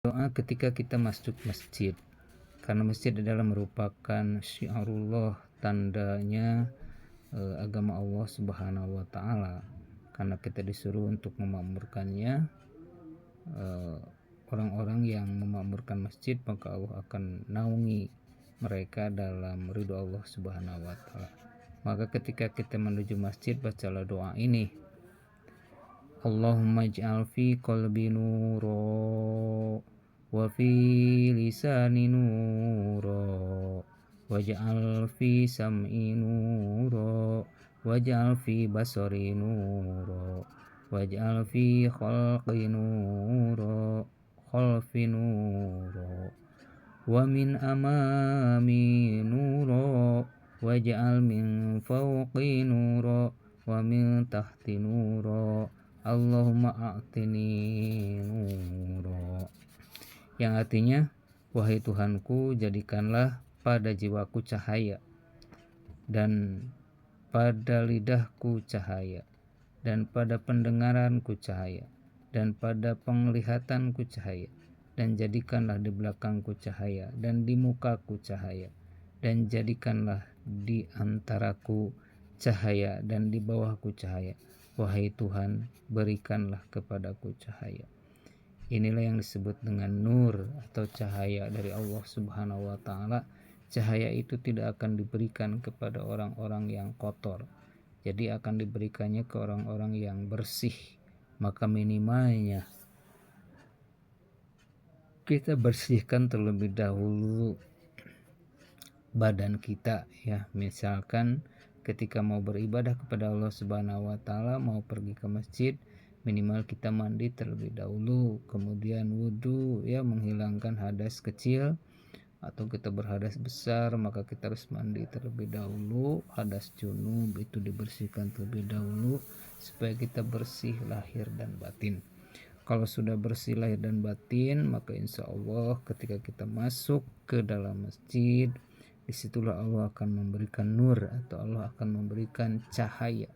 Doa ketika kita masuk masjid, karena masjid adalah merupakan syiarullah, tandanya agama Allah Subhanahu wa Ta'ala. Karena kita disuruh untuk memakmurkannya, orang-orang yang memakmurkan masjid, maka Allah akan naungi mereka dalam ridho Allah Subhanahu wa Ta'ala. Maka ketika kita menuju masjid, bacalah doa ini: Allahumma ij'al fi qalbi nuro wa fi lisani nuro waj'al fi sam'i nuro waj'al fi basari nuro waj'al fi khalqi nuro khalfi nuro wa min amami nuro waj'al min fawqi nuro wa min tahti nuro Allahumma a'tini nuro, yang artinya, wahai Tuhanku, jadikanlah pada jiwaku cahaya, dan pada lidahku cahaya, dan pada pendengaranku cahaya, dan pada penglihatanku cahaya, dan jadikanlah di belakangku cahaya, dan di mukaku cahaya, dan jadikanlah di antaraku cahaya, dan di bawahku cahaya. Wahai Tuhan, berikanlah kepadaku cahaya. Inilah yang disebut dengan nur atau cahaya dari Allah Subhanahu wa Ta'ala. Cahaya itu tidak akan diberikan kepada orang-orang yang kotor, jadi akan diberikannya ke orang-orang yang bersih. Maka minimalnya kita bersihkan terlebih dahulu badan kita, ya. Misalkan ketika mau beribadah kepada Allah Subhanahu wa Ta'ala, mau pergi ke masjid, minimal kita mandi terlebih dahulu, kemudian wudhu, ya, menghilangkan hadas kecil. Atau kita berhadas besar, maka kita harus mandi terlebih dahulu. Hadas junub itu dibersihkan terlebih dahulu supaya kita bersih lahir dan batin. Kalau sudah bersih lahir dan batin, maka insya Allah ketika kita masuk ke dalam masjid, disitulah Allah akan memberikan nur, atau Allah akan memberikan cahaya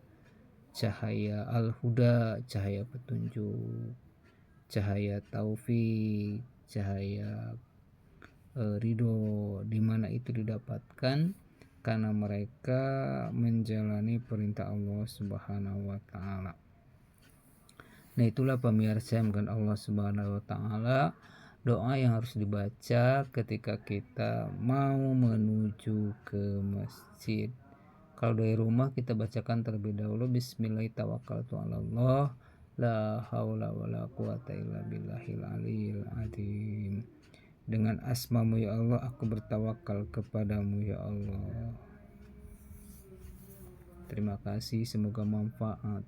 al-huda, cahaya petunjuk, cahaya taufik, cahaya ridho. Di mana itu didapatkan? Karena mereka menjalani perintah Allah Subhanahu wa Ta'ala. Nah, itulah pemirsa yang bukan Allah Subhanahu wa Ta'ala, doa yang harus dibaca ketika kita mau menuju ke masjid. Kalau dari rumah kita bacakan terlebih dahulu Bismillahirrahmanirrahim, la haula wala quwata illa billahil aliyil azim. Dengan asmamu ya Allah, aku bertawakal kepadamu ya Allah. Terima kasih, semoga manfaat.